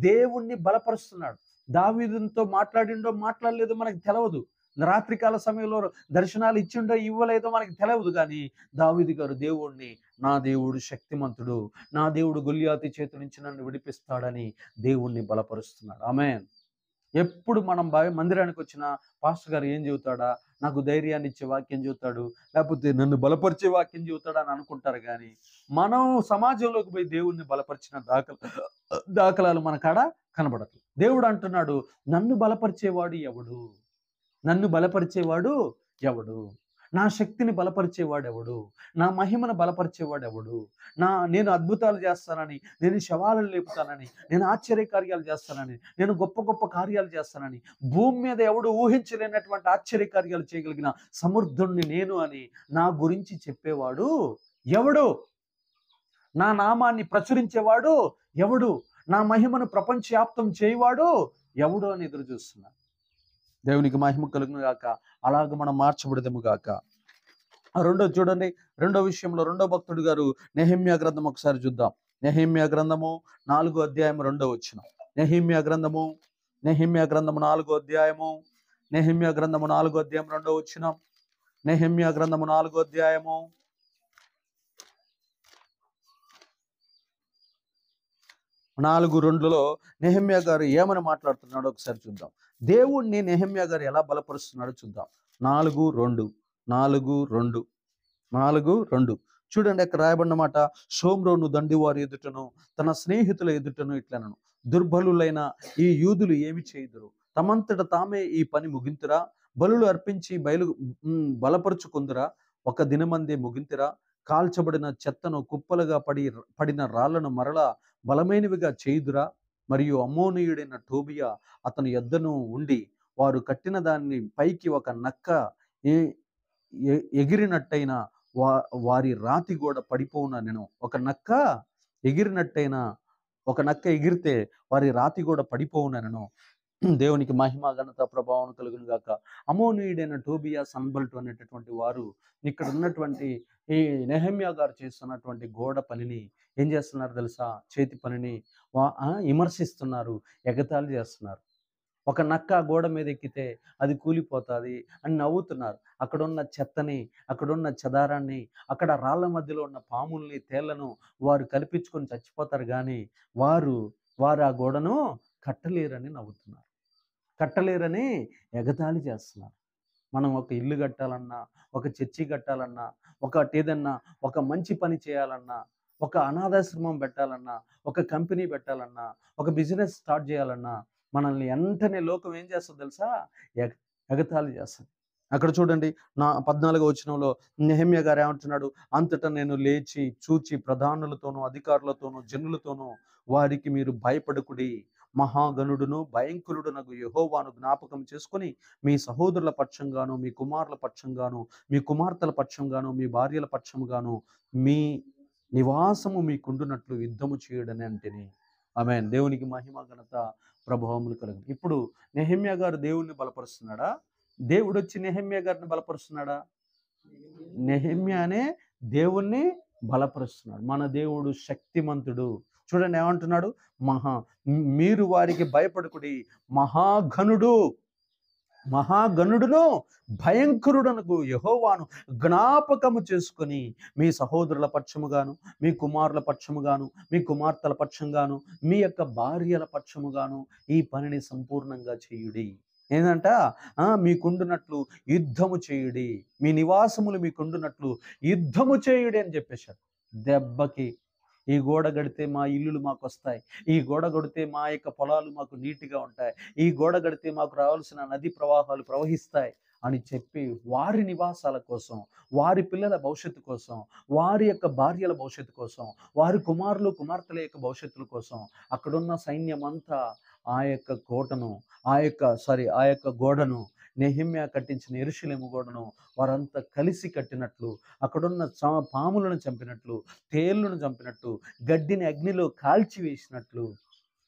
దేవుణ్ణి బలపరుస్తున్నాడు. దావీదుతో మాట్లాడిండో మాట్లాడలేదో మనకు తెలవదు. రాత్రికాల సమయంలో దర్శనాలు ఇచ్చిండో ఇవ్వలేదో మనకి తెలవదు. కానీ దావీదు గారు దేవుణ్ణి, నా దేవుడు శక్తిమంతుడు, నా దేవుడు గొల్యాతు చేతి నుంచి నన్ను విడిపిస్తాడని దేవుణ్ణి బలపరుస్తున్నాడు. ఆమేన్. ఎప్పుడు మనం మందిరానికి వచ్చిన పాస్టర్ గారు ఏం చెబుతాడా, నాకు ధైర్యాన్ని ఇచ్చే వాక్యం చెబుతాడు, లేకపోతే నన్ను బలపరిచే వాక్యం చెబుతాడా అని అనుకుంటారు. కానీ మనం సమాజంలోకి పోయి దేవుణ్ణి బలపరిచిన దాఖలాలు మన కాడ కనబడదు. దేవుడు అంటున్నాడు, నన్ను బలపరిచేవాడు ఎవడు? నన్ను బలపరిచేవాడు ఎవడు? నా శక్తిని బలపరిచేవాడు ఎవడు? నా మహిమను బలపరిచేవాడు ఎవడు? నేను అద్భుతాలు చేస్తానని, నేను శవాలను లేపుతానని, నేను ఆశ్చర్యకార్యాలు చేస్తానని, నేను గొప్ప గొప్ప కార్యాలు చేస్తానని, భూమి మీద ఎవడు ఊహించలేనటువంటి ఆశ్చర్యకార్యాలు చేయగలిగిన సమర్థుణ్ణి నేను అని నా గురించి చెప్పేవాడు ఎవడు? నా నామాన్ని ప్రచురించేవాడు ఎవడు? నా మహిమను ప్రపంచవ్యాప్తం చేయవాడు ఎవడు అని ఎదురు చూస్తున్నా. దేవునికి మహిమ కలుగును గాక. అలాగ మనం మార్చబడదేము గాక. రెండో చూడండి, రెండో విషయంలో రెండో భక్తుడు గారు నెహెమ్యా గ్రంథం ఒకసారి చూద్దాం. నెహెమ్యా గ్రంథము 4వ అధ్యాయం 2వ వచనం. నెహెమ్యా గ్రంథము 4వ అధ్యాయము 2వ వచనం. నెహెమ్యా గ్రంథము 4వ అధ్యాయము 4:2లో నెహెమ్యా గారు ఏమని మాట్లాడుతున్నాడో ఒకసారి చూద్దాం. దేవుణ్ణి నెహెమ్యా గారు ఎలా బలపరుస్తున్నాడో చూద్దాం. 4:2 చూడండి, అక్కడ రాయబడిన మాట, షోమ్రోను దండివారి ఎదుటను తన స్నేహితుల ఎదుటను ఇట్లనను, దుర్బలులైన ఈ యూదులు ఏమి చేయుదురు? తమంతట తామే ఈ పని ముగింతురా? బలులు అర్పించి బలపరుచుకుందురా? ఒక దినమందే ముగింతురా? కాల్చబడిన చెత్తను కుప్పలుగా పడిన రాళ్లను మరలా బలమైనవిగా చేయుదురా? మరియు అమ్మోనీయుడైన టోబియా అతని యొద్దను ఉండి వారు కట్టిన దాన్ని పైకి ఒక నక్క ఎగిరినట్టయిన వారి రాతి గోడ పడిపోవున నేను. ఒక నక్క ఎగిరితే వారి రాతి గోడ పడిపోవునను. దేవునికి మహిమ ఘనత ప్రభావం కలుగును గాక. అమ్మోనీయుడైన టోబియా, సన్బల్టు అనేటటువంటి వారు ఇక్కడ ఉన్నటువంటి ఈ నెహెమ్యా గారు చేస్తున్నటువంటి గోడ పనిని ఏం చేస్తున్నారు తెలుసా? చేతి పనిని విమర్శిస్తున్నారు, ఎగతాళి చేస్తున్నారు. ఒక నక్క గోడ మీద ఎక్కితే అది కూలిపోతుంది అని నవ్వుతున్నారు. అక్కడున్న చెత్తని, అక్కడున్న చెదారాన్ని, అక్కడ రాళ్ల మధ్యలో ఉన్న పాముల్ని, తేళ్లను వారు కల్పించుకొని చచ్చిపోతారు. కానీ వారు ఆ గోడను కట్టలేరని నవ్వుతున్నారు, కట్టలేరని ఎగతాళి చేస్తున్నారు. మనం ఒక ఇల్లు కట్టాలన్నా, ఒక చర్చి కట్టాలన్నా, ఏదన్నా ఒక మంచి పని చేయాలన్నా, ఒక అనాథాశ్రమం పెట్టాలన్నా, ఒక కంపెనీ పెట్టాలన్నా, ఒక బిజినెస్ స్టార్ట్ చేయాలన్నా మనల్ని వెంటనే లోకం ఏం చేస్తుంది తెలుసా? ఎగతాళి చేస్తుంది. అక్కడ చూడండి, 14వ వచనంలో నెహెమ్యా గారు ఏమంటున్నాడు? అంతటా నేను లేచి చూచి ప్రధానులతోనూ అధికారులతోనూ జనులతోనూ వారికి, మీరు భయపడకుడి, మహాగణుడును భయంకరుడునగు యెహోవాను జ్ఞాపకం చేసుకొని మీ సహోదరుల పక్షంగాను, మీ కుమారుల పక్షంగాను, మీ కుమార్తెల పక్షంగాను, మీ భార్యల పక్షంగాను మీ నివాసము మీకుండునట్లు యుద్ధము చేయడని అంటేని. ఆమేన్. దేవునికి మహిమ ఘనత ప్రభావములు కలుగు. ఇప్పుడు నెహెమ్యా గారు దేవుణ్ణి బలపరుస్తున్నాడా? దేవుడు వచ్చి నెహెమ్యా గారిని బలపరుస్తున్నాడా? నెహెమ్యానే దేవుణ్ణి బలపరుస్తున్నాడు. మన దేవుడు శక్తిమంతుడు. చూడండి ఏమంటున్నాడు? మీరు వారికి భయపడకుడి, మహాగణుడును భయంకరుడనకు యెహోవాను జ్ఞాపకము చేసుకొని మీ సహోదరుల పక్షముగాను, మీ కుమారుల పక్షముగాను, మీ కుమార్తెల పక్షంగాను, మీ యొక్క భార్యల పక్షముగాను ఈ పనిని సంపూర్ణంగా చేయుడి. ఏంటంట? మీకుండునట్లు యుద్ధము చేయుడి, మీ నివాసములు మీకుండునట్లు యుద్ధము చేయుడి అని చెప్పేశాడు. దెబ్బకి ఈ గోడ కడితే మా ఇల్లులు మాకు వస్తాయి, ఈ గోడ కడితే మా యొక్క పొలాలు మాకు నీట్గా ఉంటాయి, ఈ గోడ కడితే మాకు రావాల్సిన నదీ ప్రవాహాలు ప్రవహిస్తాయి అని చెప్పి వారి నివాసాల కోసం, వారి పిల్లల భవిష్యత్తు కోసం, వారి యొక్క భార్యల భవిష్యత్తు కోసం, వారి కుమారులు కుమార్తెల యొక్క భవిష్యత్తుల కోసం అక్కడున్న సైన్యం అంతా ఆ యొక్క గోడను, నెహెమ్యా కట్టించిన యెరూషలేము గోడను వారంతా కలిసి కట్టినట్లు, అక్కడున్న పాములను చంపినట్లు, తేళ్లను చంపినట్లు, గడ్డిని అగ్నిలో కాల్చివేసినట్లు,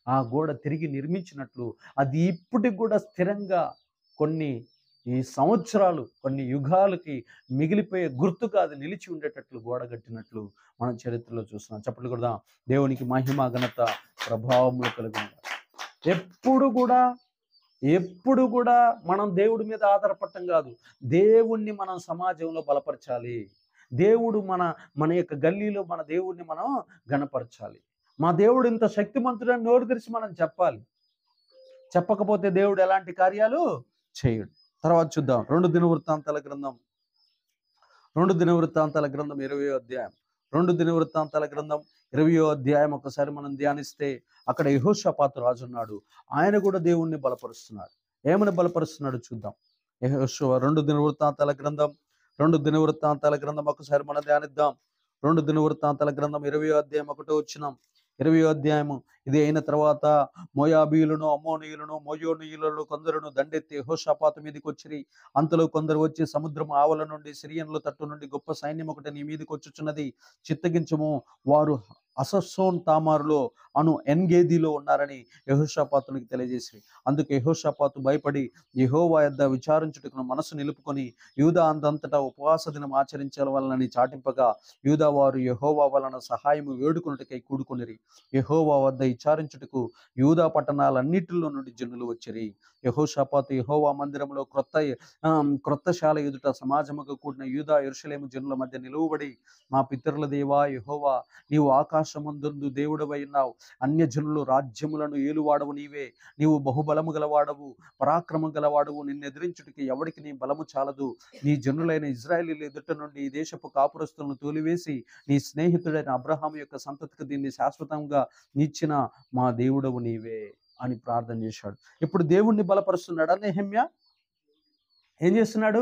ఆ గోడ తిరిగి నిర్మించినట్లు, అది ఇప్పటికి కూడా స్థిరంగా కొన్ని ఈ సంవత్సరాలు కొన్ని యుగాలకి మిగిలిపోయే గుర్తుగా అది నిలిచి ఉండేటట్లు గోడ కట్టినట్లు మనం చరిత్రలో చూస్తున్నాం. చెప్పండి కూడా దేవునికి మహిమ ఘనత ప్రభావములు కలుగును. ఎప్పుడు కూడా మనం దేవుడి మీద ఆధారపడటం కాదు, దేవుణ్ణి మనం సమాజంలో బలపరచాలి. దేవుడు మన యొక్క గల్లీలో మన దేవుడిని మనం గణపరచాలి. మా దేవుడు ఇంత శక్తిమంతుడని నోరు తెరిచి మనం చెప్పాలి. చెప్పకపోతే దేవుడు ఎలాంటి కార్యాలు చేయడు. తర్వాత చూద్దాం 2 దినవృత్తాంతాల గ్రంథం 20వ అధ్యాయం 20వ అధ్యాయం ఒకసారి మనం ధ్యానిస్తే అక్కడ యెహోషాపాతు రాజు ఉన్నాడు. ఆయన కూడా దేవుణ్ణి బలపరుస్తున్నాడు. ఏమని బలపరుస్తున్నాడు చూద్దాం. యెహోషువ 2 దినవృత్తాంతాల గ్రంథం ఒకసారి మనం ధ్యానిద్దాం. 2 దినవృత్తాంతాల గ్రంథం 20వ అధ్యాయం 1వ వచనం. 20వ అధ్యాయము. ఇది అయిన తర్వాత మోయాబీయులను, అమ్మోనీయులను, మోయోనీయులను కొందరును దండెత్తి యెహోషాపాతు మీదకి వచ్చిరి. అంతలో కొందరు వచ్చి, సముద్రం ఆవల నుండి సిరియన్ల తట్టు నుండి గొప్ప సైన్యం ఒకటి నీ మీదకి వచ్చుచున్నది, చిత్తగించము, వారు హససోన్ తామారులో అను ఎన్గేదిలో ఉన్నారని యెహోషాపాతునికి తెలియజేసి, అందుకు యెహోషాపాతు భయపడి యెహోవా యొద్ద విచారించుటకు మనసు నిలుపుకొని యూదా అందంతటా ఉపవాస దినం ఆచరించవలనని చాటింపగా, యూదా వారు యెహోవా వలన సహాయము వేడుకొనుటకై కూడుకొనిరి. యెహోవా వద్ద విచారించుటకు యూదా పట్టణాలన్నిటిలో నుండి జనులు వచ్చిరి. యెహోషాపాతు యెహోవా మందిరంలో క్రొత్త శాల ఎదుట సమాజముగా కూడిన యూదా యెరూషలేము జనుల మధ్య నిలువబడి, మా పితరుల దేవా యెహోవా, నీవు ఆకాశమందు దేవుడవై ఉన్నావు. అన్యజనులు రాజ్యములను ఏలువాడవు నీవే. నీవు బహుబలము గలవాడవు, పరాక్రమం గలవాడవు. నిన్నెదిరించుటకి ఎవడికి నీ బలము చాలదు. నీ జనులైన ఇజ్రాయేలీల ఎదుట నుండి ఈ దేశపు కాపురస్తులను తోలివేసి నీ స్నేహితుడైన అబ్రహాము యొక్క సంతతికి దీన్ని శాశ్వతంగా నిచ్చిన మా దేవుడవు నీవే అని ప్రార్థన చేశాడు. ఇప్పుడు దేవుణ్ణి బలపరుస్తున్నాడు. నెహెమ్యా ఏం చేస్తున్నాడు?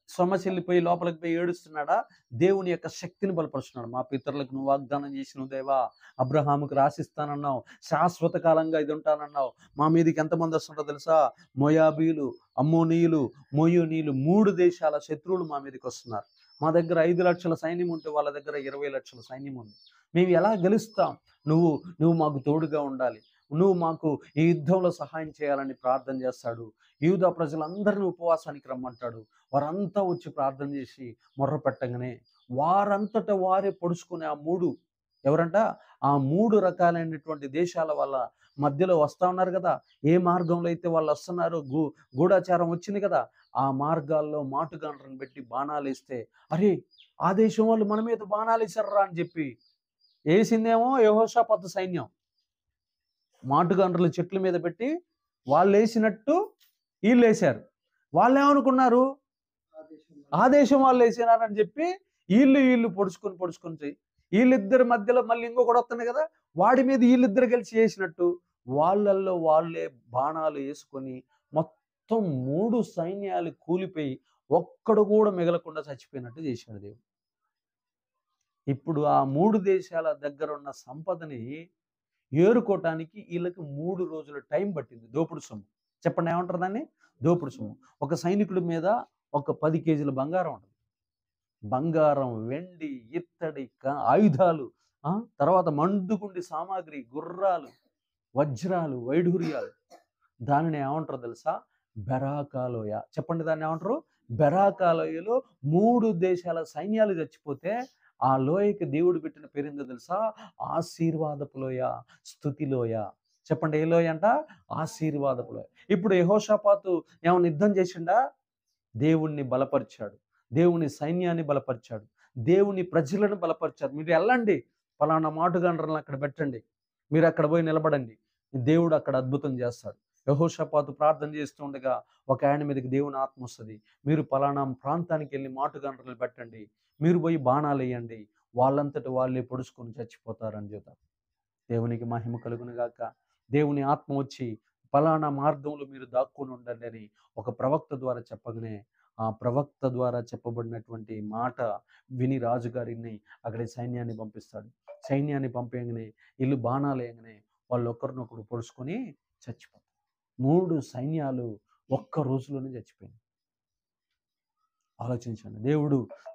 సొమ్మసిల్లిపోయి లోపలికి పోయి ఏడుస్తున్నాడా? దేవుని యొక్క శక్తిని బలపరుస్తున్నాడు. మా పితరులకు నువ్వు వాగ్దానం చేసిన దేవా, అబ్రహాముకు రాసిస్తానన్నావు, శాశ్వత కాలంగా ఇది ఉంటానన్నావు. మా మీదకి ఎంతమంది వస్తుంటో తెలుసా? మోయాబీయులు, అమ్మోనీయులు, మోయోనీయులు, 3 దేశాల శత్రువులు మా మీదకి వస్తున్నారు. మా దగ్గర 5 లక్షల సైన్యం ఉంటే వాళ్ళ దగ్గర 20 లక్షల సైన్యం ఉంది. మేము ఎలా గెలుస్తాం? నువ్వు మాకు తోడుగా ఉండాలి, నువ్వు మాకు ఈ యుద్ధంలో సహాయం చేయాలని ప్రార్థన చేస్తాడు. యూదా ప్రజలందరినీ ఉపవాసానికి రమ్మంటాడు. వారంతా వచ్చి ప్రార్థన చేసి మొర్ర పెట్టగానే వారంతట వారే పొడుచుకునే ఎవరంట? ఆ 3 రకాలైనటువంటి దేశాల వాళ్ళ మధ్యలో వస్తా ఉన్నారు కదా. ఏ మార్గంలో అయితే వాళ్ళు వస్తున్నారో గూఢాచారం వచ్చింది కదా, ఆ మార్గాల్లో మాటుగాండ్రను పెట్టి బాణాలు వేస్తే, అరే ఆ దేశం వాళ్ళు మన మీద బాణాలు వేసారా అని చెప్పి వేసిందేమో యెహోషాపాతు సైన్యం. మాటుగాండ్రలు చెట్ల మీద పెట్టి వాళ్ళు వేసినట్టు వీళ్ళు వేశారు. వాళ్ళు ఏమనుకున్నారు? ఆ దేశం వాళ్ళు వేసినారని చెప్పి వీళ్ళు పొడుచుకొని వీళ్ళిద్దరి మధ్యలో మళ్ళీ ఇంకొకటి వస్తున్నాయి కదా, వాడి మీద వీళ్ళిద్దరు కలిసి వేసినట్టు వాళ్ళల్లో వాళ్ళే బాణాలు వేసుకొని మొత్తం 3 సైన్యాలు కూలిపోయి ఒక్కడు కూడా మిగలకుండా చచ్చిపోయినట్టు చేశాడు దేవుడు. ఇప్పుడు ఆ 3 దేశాల దగ్గర ఉన్న సంపదని ఏరుకోవటానికి వీళ్ళకి 3 రోజుల టైం పట్టింది. దోపుడు సొమ్ము. చెప్పండి, ఏమంటారు దాన్ని? దోపుడు సొమ్ము. ఒక సైనికుడి మీద ఒక 10 కేజీల బంగారం ఉంటుంది. బంగారం, వెండి, ఇత్తడి, ఆయుధాలు, తర్వాత మందుగుండి సామాగ్రి, గుర్రాలు, వజ్రాలు, వైఢూర్యాలు. దానిని ఏమంటారు తెలుసా? బెరాకాలోయ. చెప్పండి, దాన్ని ఏమంటారు? బెరాకాలోయలో 3 దేశాల సైన్యాలు చచ్చిపోతే ఆ లోయకి దేవుడు పెట్టిన పేరుందో తెలుసా? ఆశీర్వాదపు లోయ, స్తుతి లోయ. చెప్పండి, ఏ లోయ అంట? ఆశీర్వాదపు లోయ. ఇప్పుడు యెహోషాపాతు ఏమైనా యుద్ధం చేసిండా? దేవుణ్ణి బలపరిచాడు, దేవుని సైన్యాన్ని బలపరిచాడు, దేవుని ప్రజలను బలపరిచాడు. మీరు వెళ్ళండి, పలానా మాటుగాండ్రలను అక్కడ పెట్టండి, మీరు అక్కడ పోయి నిలబడండి, దేవుడు అక్కడ అద్భుతం చేస్తాడు. యెహోషాపాతు ప్రార్థన చేస్తూ ఉండగా ఒక ఆయన మీదకి దేవుని ఆత్మ వస్తుంది. మీరు పలానా ప్రాంతానికి వెళ్ళి మాటుగాండ్రలు పెట్టండి, మీరు పోయి బాణాలు వేయండి, వాళ్ళంతటి వాళ్ళే పొడుచుకొని చచ్చిపోతారని చెప్తారు. దేవునికి మహిమ కలుగును గాక. దేవుని ఆత్మ వచ్చి పలానా మార్గంలో మీరు దాక్కుని ఉండండి అని ఒక ప్రవక్త ద్వారా చెప్పగానే, ఆ ప్రవక్త ద్వారా చెప్పబడినటువంటి మాట విని రాజుగారిని అక్కడ సైన్యాన్ని పంపిస్తాడు. సైన్యాన్ని పంపేయగానే వీళ్ళు బాణాలు వేయగానే వాళ్ళు ఒకరినొకరు పొడుచుకొని చచ్చిపోతారు. 3 సైన్యాలు ఒక్క రోజులోనే చచ్చిపోయింది. ఆలోచించండి.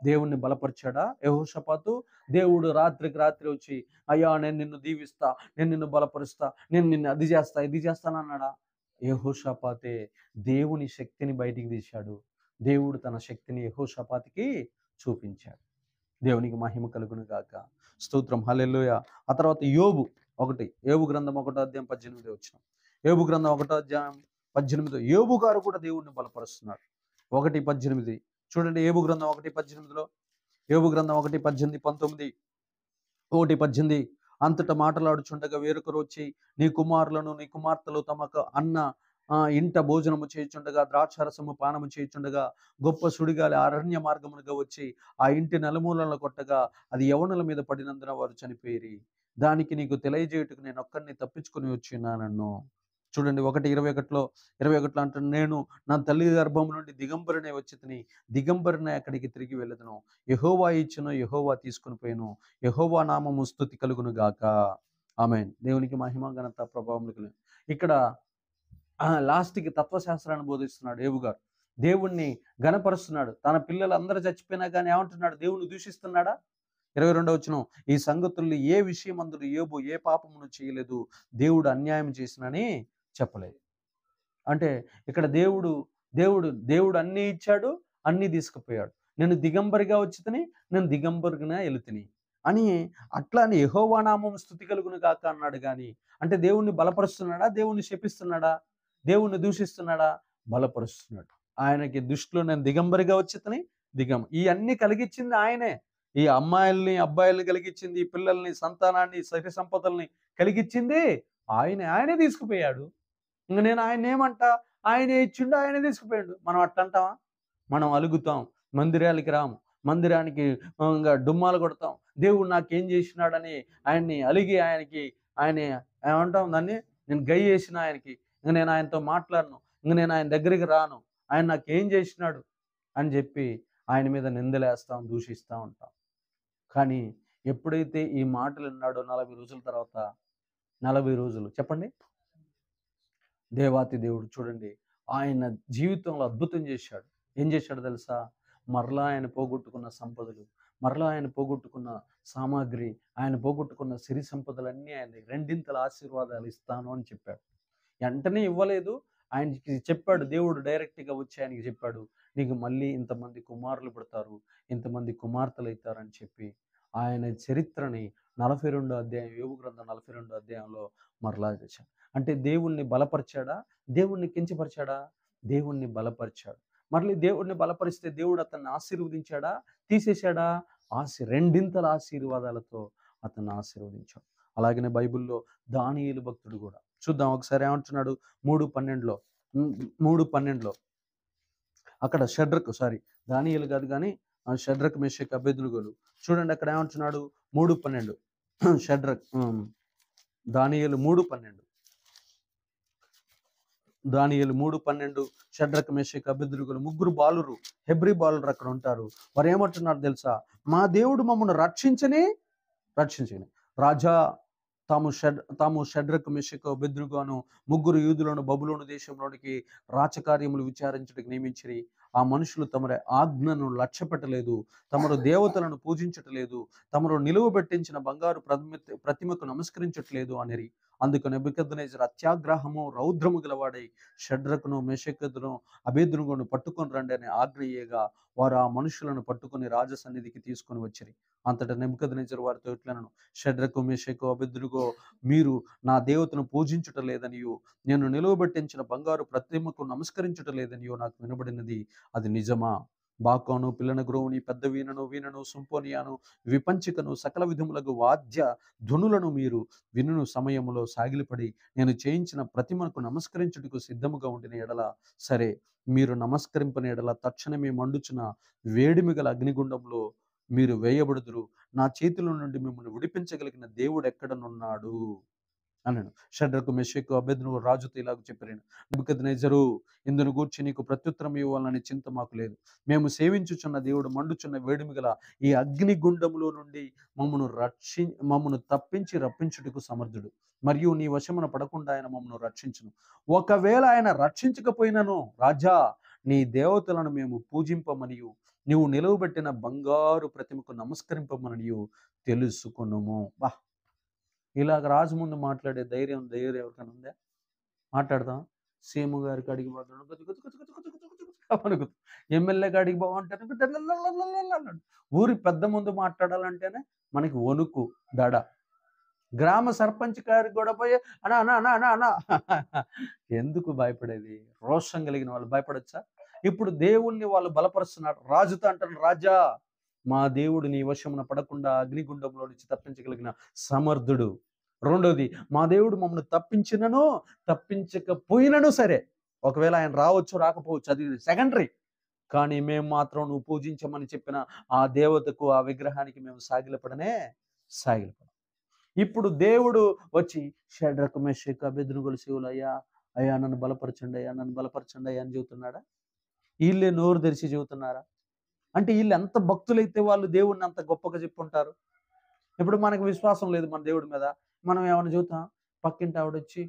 దేవుణ్ణి బలపరిచాడా యెహోషాపాతు? దేవుడు రాత్రికి రాత్రి వచ్చి, అయ్యా నేను నిన్ను దీవిస్తా, నేను నిన్ను బలపరుస్తా, నేను నిన్ను అది చేస్తా ఇది చేస్తాను అన్నాడా? యెహోషాపాతే దేవుని శక్తిని బయటికి తీశాడు. దేవుడు తన శక్తిని యెహోషాపాతుకి చూపించాడు. దేవునికి మహిమ కలుగును గాక. స్తోత్రం, హల్లెలూయా. ఆ తర్వాత యోబు యోబు గ్రంథం 1వ అధ్యాయం 18వ వచనం. యోబు గ్రంథం 1వ అధ్యాయం 18 యోబు గారు కూడా దేవుడిని బలపరుస్తున్నాడు. 1:18 చూడండి. యోబు గ్రంథం 1:18లో, యోబు గ్రంథం 1:18, 19, 1:18 అంతటా మాటలాడుచుండగా వేరొకరు వచ్చి నీ కుమారులను నీ కుమార్తెలు తమకు అన్న ఇంట భోజనము చేయుచుండగా ద్రాక్షారసము పానము చేయుచుండగా గొప్ప సుడిగాలి అరణ్య మార్గమునుగా వచ్చి ఆ ఇంటి నలుమూలలను కొట్టగా అది యవనుల మీద పడినందున వారు చనిపోయిరి. దానికి నీకు తెలియజేయుటకు నేను ఒక్కడిని తప్పించుకుని వచ్చినానన్ను. చూడండి 1:21 అంటాడు, నేను నా తల్లి గర్భం నుండి దిగంబరినే వచ్చి దిగంబరినే అక్కడికి తిరిగి వెళ్ళదును. యెహోవా ఇచ్చును, యెహోవా తీసుకుని పోయిను, యెహోవా నామము స్తుతి కలుగును గాక. ఆమేన్. దేవునికి మహిమ ఘనత ప్రభావములు కలుగును. ఇక్కడ లాస్ట్కి తత్వశాస్త్రాన్ని బోధిస్తున్నాడు యోబు గారు. దేవుణ్ణి గణపరుస్తున్నాడు. తన పిల్లలందరూ చచ్చిపోయినా కానీ ఏమంటున్నాడు? దేవుణ్ణి దూషిస్తున్నాడా? 22వ వచనం, ఈ సంగతుల్లో ఏ విషయమందు యోబు ఏ పాపమును చేయలేదు, దేవుడు అన్యాయం చేసినని చెప్పలేదు. అంటే ఇక్కడ దేవుడు అన్నీ ఇచ్చాడు, అన్నీ తీసుకుపోయాడు. నేను దిగంబరిగా వచ్చితిని, నేను దిగంబరిగా వెళుతిని అని అట్లా అని యెహోవా నామం స్తుతి కలుగును గాక అన్నాడు. కానీ అంటే దేవుణ్ణి బలపరుస్తున్నాడా? దేవుణ్ణి శపిస్తున్నాడా? దేవుణ్ణి దూషిస్తున్నాడా? బలపరుస్తున్నాడు. ఆయనకి దృష్టిలో నేను దిగంబరిగా వచ్చితిని, ఈ అన్ని కలిగించింది ఆయనే. ఈ అమ్మాయిల్ని అబ్బాయిల్ని కలిగించింది, ఈ పిల్లల్ని సంతానాన్ని సరి సంపదల్ని కలిగించింది ఆయనే తీసుకుపోయాడు. ఇంక నేను ఆయన ఏమంటా? ఆయనే ఇచ్చిండు, ఆయనే తీసుకుపోయాడు. మనం అట్లంటామా? మనం అలుగుతాం, మందిరాలకి రాము, మందిరానికి ఇంకా డుమ్మాలు కొడతాం. దేవుడు నాకేం చేసినాడని ఆయన్ని అలిగి ఆయన ఏమంటాం దాన్ని? నేను గై చేసిన ఆయనకి, ఇంక నేను ఆయనతో మాట్లాడను, ఇంక నేను ఆయన దగ్గరికి రాను, ఆయన నాకేం చేసినాడు అని చెప్పి ఆయన మీద నిందలేస్తాం, దూషిస్తూ ఉంటాం. కానీ ఎప్పుడైతే ఈ మాటలు విన్నాడో 40 రోజుల తర్వాత, 40 రోజులు చెప్పండి, దేవాతి దేవుడు చూడండి ఆయన జీవితంలో అద్భుతం చేశాడు. ఏం చేశాడు తెలుసా? మరలా ఆయన పోగొట్టుకున్న సంపదలు, మరలా ఆయన పోగొట్టుకున్న సామాగ్రి, ఆయన పోగొట్టుకున్న సిరి సంపదలన్నీ ఆయన రెండింతల ఆశీర్వాదాలు ఇస్తాను అని చెప్పాడు. వెంటనే ఇవ్వలేదు, ఆయనకి చెప్పాడు. దేవుడు డైరెక్ట్గా వచ్చి ఆయనకి చెప్పాడు, నీకు మళ్ళీ ఇంతమంది కుమారులు పుడతారు, ఇంతమంది కుమార్తెలు అవుతారు అని చెప్పి ఆయన చరిత్రని 42వ అధ్యాయం, యోబు గ్రంథం 42వ అధ్యాయంలో మరలా చేశాడు. అంటే దేవుణ్ణి బలపరిచాడా? దేవుణ్ణి కించపరిచాడా? దేవుణ్ణి బలపరిచాడు. మళ్ళీ దేవుణ్ణి బలపరిస్తే దేవుడు అతన్ని ఆశీర్వదించాడా? తీసేశాడా? రెండింతల ఆశీర్వాదాలతో అతన్ని ఆశీర్వదించాడు. అలాగనే బైబిల్లో దానియేలు భక్తుడు కూడా చూద్దాం ఒకసారి ఏమంటున్నాడు? 3:12లో అక్కడ దానియేలు కాదు కానీ షడ్రక్ మెషక్ అబేద్నెగోలు చూడండి అక్కడ ఏమంటున్నాడు? 3:12 దానియేలు 3:12 షడ్రక్ మెషక్ అబేద్నెగోలు ముగ్గురు బాలురు, హెబ్రీ బాలురు అక్కడ ఉంటారు. వారు ఏమంటున్నారు తెలుసా? మా దేవుడు మమ్మల్ని రక్షించని రాజా తాము షడ్రక్ మెషక్ అబేద్నెగోను ముగ్గురు యూదులను బబులోను దేశంలోనికి రాచకార్యములు విచారించుటకు నియమించిరి. ఆ మనుషులు తమరి ఆజ్ఞను లక్ష్యపెట్టలేదు, తమరు దేవతలను పూజించట్లేదు, తమరు నిలువబెట్టించిన బంగారు ప్రతిమకు నమస్కరించట్లేదు అనిరి. అందుకు నెబుకద్నెజరు అత్యాగ్రహము రౌద్రము గలవాడై షడ్రకును మెషకును అబేద్నెగోను పట్టుకొని రండి అని ఆజ్ఞ ఇయ్యగా వారు ఆ మనుషులను పట్టుకుని రాజసన్నిధికి తీసుకుని వచ్చిరి. అంతటా నెబుకద్నెజరు వారితో ఇట్లనెను, షడ్రకు మెషకు అబేద్నెగో, మీరు నా దేవతను పూజించుట లేదనియు నేను నిలువబెట్టించిన బంగారు ప్రతిమకు నమస్కరించుట లేదనియో నాకు వినబడినది. అది నిజమా? బాకోను, పిల్లన గ్రోవుని, పెద్ద వీణను, సుంపోనియాను, విపంచికను, సకల విధములకు వాద్య ధ్వనులను మీరు వినును సమయములో సాగిలిపడి నేను చేయించిన ప్రతిమకు నమస్కరించుటకు సిద్ధముగా ఉండిన ఎడల సరే, మీరు నమస్కరింపని ఎడల తక్షణమే మండుచున్న వేడిమి గల అగ్నిగుండంలో మీరు వేయబడుదురు. నా చేతిలో నుండి మిమ్మల్ని విడిపించగలిగిన దేవుడు ఎక్కడనున్నాడు అన్నాడు. షడ్రకు మెషకు అబేద్నెగో రాజుతో ఇలాగ చెప్పారు, నెబుకద్నెజరు, ఇందును గూర్చి నీకు ప్రత్యుత్తరం ఇవ్వాలని చింత మాకు లేదు. మేము సేవించుచున్న దేవుడు మండుచున్న వేడిమి గల ఈ అగ్నిగుండములో నుండి మమ్మను తప్పించి రప్పించుటకు సమర్థుడు, మరియు నీ వశమున పడకుండా ఆయన మమ్మను రక్షించును. ఒకవేళ ఆయన రక్షించకపోయినను రాజా, నీ దేవతలను మేము పూజింపమనియు నీవు నిలువబెట్టిన బంగారు ప్రతిమకు నమస్కరింపమనియు తెలుసుకొనుము. ఇలాగ రాజు ముందు మాట్లాడే ధైర్యం ఎవరికైనా ఉందా? మాట్లాడదాం. సీఎం గారి కాడికి పోతాడు, అనుకుతాం. ఎమ్మెల్యే కాడికి పోవంటే ఊరి పెద్ద ముందు మాట్లాడాలంటేనే మనకి వణుకు, దడ. గ్రామ సర్పంచ్ గారికి కూడా పోయి అనా అనా అనా అనా అనా ఎందుకు భయపడేది? రోషం కలిగిన వాళ్ళు భయపడొచ్చా? ఇప్పుడు దేవుణ్ణి వాళ్ళు బలపరుస్తున్నారు. రాజుతో అంటారు, రాజా మా దేవుడు నీ వశమున పడకుండా అగ్నిగుండంలో నుంచి తప్పించగలిగిన సమర్థుడు. రెండోది, మా దేవుడు మమ్మల్ని తప్పించినను తప్పించకపోయినను సరే, ఒకవేళ ఆయన రావచ్చు రాకపోవచ్చు, అది సెకండరీ. కానీ మేము మాత్రం నువ్వు పూజించమని చెప్పిన ఆ దేవతకు, ఆ విగ్రహానికి మేము సాగిలపడనే సాగిలపడం. ఇప్పుడు దేవుడు వచ్చి షడ్రకు మెషకు అబేద్నెగోలు శివులు, అయ్యా అయ్యా నన్ను బలపరచండి, అయ్యా నన్ను బలపరచండి అయ్యా అని చెబుతున్నాడా? వీళ్ళే నోరు తెరిచి చెబుతున్నారా? అంటే వీళ్ళు ఎంత భక్తులైతే వాళ్ళు దేవుడిని అంత గొప్పగా చెప్పుంటారు. ఇప్పుడు మనకు విశ్వాసం లేదు మన దేవుడి మీద, మనం ఏమైనా చెబుతాం? పక్కింటి ఆవిడొచ్చి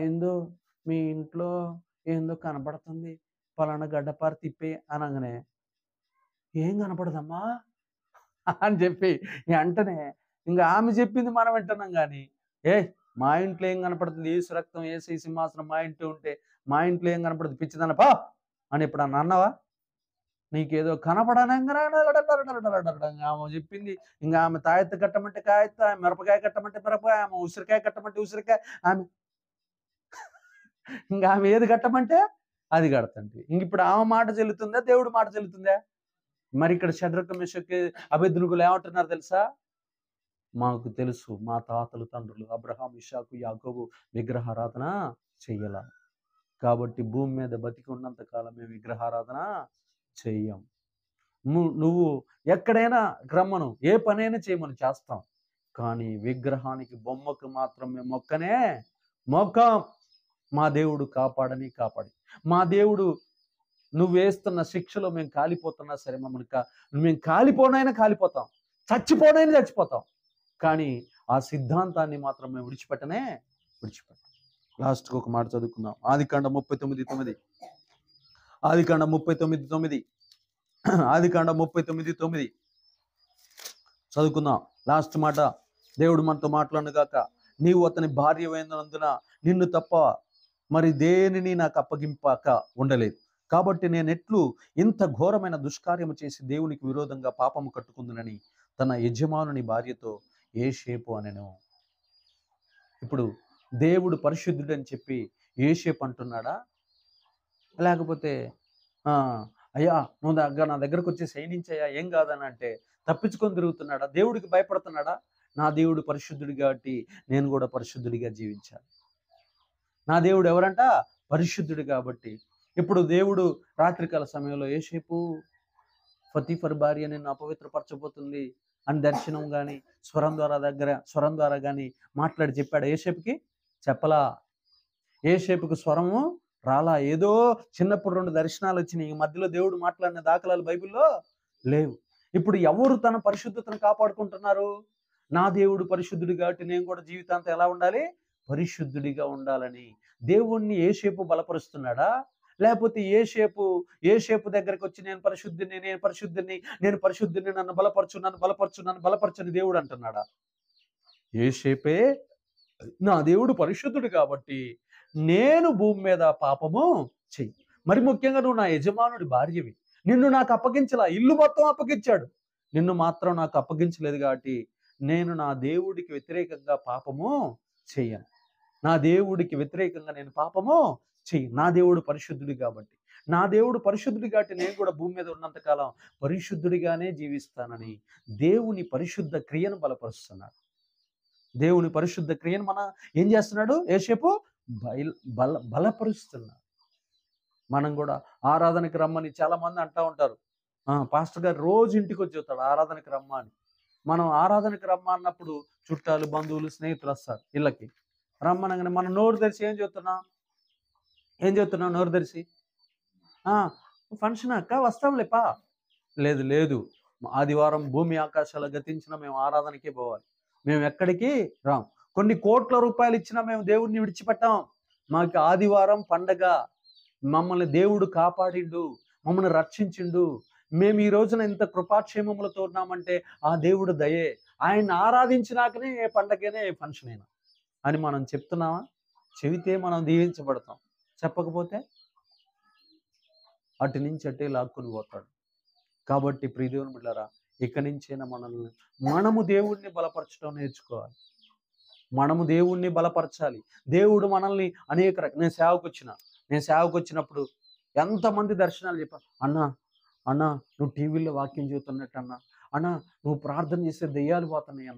ఏందో మీ ఇంట్లో ఏందో కనపడుతుంది, పలానా గడ్డపార తిప్పే అనగానే, ఏం కనపడదమ్మా అని చెప్పి వెంటనే ఇంకా ఆమె చెప్పింది మనం వింటున్నాం. కానీ మా ఇంట్లో ఏం కనపడుతుంది, ఏసు రక్తం ఏసై సింహాసనం మా ఇంట్లో ఉంటే మా ఇంట్లో ఏం కనపడుతుంది పిచ్చిదనపా అని ఇప్పుడు అన్నావా? నీకేదో కనపడనంగా ఆమె చెప్పింది. ఇంకా ఆమె తాయెత్తు కట్టమంటే కాయెత్త, మిరపకాయ కట్టమంటే మిరపకాయ, ఆమె ఉసిరికాయ కట్టమంటే ఉసిరికాయ, ఆమె ఇంకా ఆమె ఏది కట్టమంటే అది కడతండి. ఇంక ఇప్పుడు ఆమె మాట చెల్లుతుందా, దేవుడు మాట చెల్లుతుందా? మరి ఇక్కడ షడ్రకు మెషకు అబేద్నెగోలు ఏమంటున్నారు తెలుసా? మాకు తెలుసు మా తాతలు తండ్రులు అబ్రహాం, ఇషాకు, యాకోబు విగ్రహారాధన చెయ్యాల, కాబట్టి భూమి మీద బతికి ఉన్నంత కాలం మేము విగ్రహారాధన చెయ్యం. నువ్వు ఎక్కడైనా రమ్మను, ఏ పనైనా చేయమని చేస్తాం, కానీ విగ్రహానికి బొమ్మకు మాత్రం మేము మొక్కం. మా దేవుడు కాపాడని కాపాడి, మా దేవుడు నువ్వు వేస్తున్న శిక్షలో మేము కాలిపోతున్నా సరే, మేము కాలిపోనైనా కాలిపోతాం, చచ్చిపోనైనా చచ్చిపోతాం, కానీ ఆ సిద్ధాంతాన్ని మాత్రం మేము విడిచిపెట్టం. లాస్ట్కి ఒక మాట చదువుకుందాం. ఆదికాండం 39:9. ఆదికాండం 39:9. ఆదికాండం 39:9 చదువుకుందాం. లాస్ట్ మాట దేవుడు మనతో మాట్లాడుగాక. నీవు అతని భార్య అయినందున నిన్ను తప్ప మరి దేనిని నాకు అప్పగింపాక ఉండలేదు, కాబట్టి నేను ఎట్లు ఇంత ఘోరమైన దుష్కార్యము చేసి దేవునికి విరోధంగా పాపము కట్టుకుందునని తన యజమానుని భార్యతో యోసేపు అనెను. ఇప్పుడు దేవుడు పరిశుద్ధుడని చెప్పి యోసేపు అంటున్నాడా? లేకపోతే అయ్యా నువ్వు నా దగ్గరకు వచ్చి సైనించయ్యా ఏం కాదని అంటే తప్పించుకొని తిరుగుతున్నాడా? దేవుడికి భయపడుతున్నాడా? నా దేవుడు పరిశుద్ధుడు కాబట్టి నేను కూడా పరిశుద్ధుడిగా జీవించాలి. నా దేవుడు ఎవరంట? పరిశుద్ధుడు కాబట్టి. ఇప్పుడు దేవుడు రాత్రికాల సమయంలో యోసేపు, ఫతీఫర్ భార్య నిన్ను అపవిత్రపరచబోతుంది అని దర్శనం కానీ స్వరం ద్వారా కానీ మాట్లాడి చెప్పాడు యోసేపుకి? చెప్పలా. యోసేపుకి స్వరము రాలా. ఏదో చిన్నప్పుడు 2 దర్శనాలు వచ్చినాయి, ఈ మధ్యలో దేవుడు మాట్లాడిన దాఖలాలు బైబిల్లో లేవు. ఇప్పుడు ఎవరు తన పరిశుద్ధతను కాపాడుకుంటున్నారు? నా దేవుడు పరిశుద్ధుడు కాబట్టి నేను కూడా జీవితాంతం ఎలా ఉండాలి? పరిశుద్ధుడిగా ఉండాలని దేవుణ్ణి యోసేపు బలపరుస్తున్నాడా? లేకపోతే యోసేపు దగ్గరికి వచ్చి నేను పరిశుద్ధుని నన్ను బలపరచుని దేవుడు అంటున్నాడా? యోసేపే నా దేవుడు పరిశుద్ధుడు కాబట్టి నేను భూమి మీద పాపము చెయ్యి. మరి ముఖ్యంగా నువ్వు నా యజమానుడి భార్యవి, నిన్ను నాకు అప్పగించలా, ఇల్లు మొత్తం అప్పగించాడు, నిన్ను మాత్రం నాకు అప్పగించలేదు కాబట్టి నేను నా దేవుడికి వ్యతిరేకంగా పాపము చెయ్యను. నా దేవుడికి వ్యతిరేకంగా నేను పాపము చెయ్యి. నా దేవుడు పరిశుద్ధుడు కాబట్టి, నా దేవుడు పరిశుద్ధుడు కాబట్టి నేను కూడా భూమి మీద ఉన్నంతకాలం పరిశుద్ధుడిగానే జీవిస్తానని దేవుని పరిశుద్ధ క్రియను బలపరుస్తున్నాడు. దేవుని పరిశుద్ధ క్రియను ఏం చేస్తున్నాడు? యోసేపు బలపరుస్తున్నాడు. మనం కూడా ఆరాధనకి రమ్మని చాలా మంది అంటూ ఉంటారు. పాస్టర్ గారు రోజు ఇంటికి వచ్చి చెప్తాడు ఆరాధనకి రమ్మా అని. మనం ఆరాధనకి రమ్మ అన్నప్పుడు చుట్టాలు, బంధువులు, స్నేహితులు వస్తారు ఇళ్ళకి. రమ్మనగానే మనం నోరు తెరిచి ఏం చెప్తున్నాం? నోరు తెరిచి ఫంక్షన్ అక్క వస్తాంలేపా. లేదు, ఆదివారం భూమి ఆకాశాలు గతించిన మేము ఆరాధనకే పోవాలి, మేము ఎక్కడికి రాం. కొన్ని కోట్ల రూపాయలు ఇచ్చినా మేము దేవుడిని విడిచిపెట్టాం. మాకు ఆదివారం పండగ, మమ్మల్ని దేవుడు కాపాడిండు, మమ్మల్ని రక్షించిండు, మేము ఈ రోజున ఇంత కృపాక్షేమములతో ఉన్నామంటే ఆ దేవుడు దయే, ఆయన్ని ఆరాధించినాకనే ఏ పండగైనా ఏ ఫంక్షన్ అయినా అని మనం చెప్తున్నామా? చెబితే మనం దీవించబడతాం. చెప్పకపోతే అటు నుంచి అట్టే లాక్కుని పోతాడు. కాబట్టి ప్రియ దేవుని బిడ్డలారా, ఇక నుంచైనా మనము దేవుణ్ణి బలపరచడం నేర్చుకోవాలి. మనము దేవుణ్ణి బలపరచాలి. దేవుడు మనల్ని నేను సేవకు వచ్చినప్పుడు ఎంతమంది దర్శనాలు చెప్పారు. అన్నా నువ్వు టీవీలో వాక్యం చెబుతున్నట్టు అన్నా నువ్వు ప్రార్థన చేస్తే దెయ్యాలు పోతున్నాయి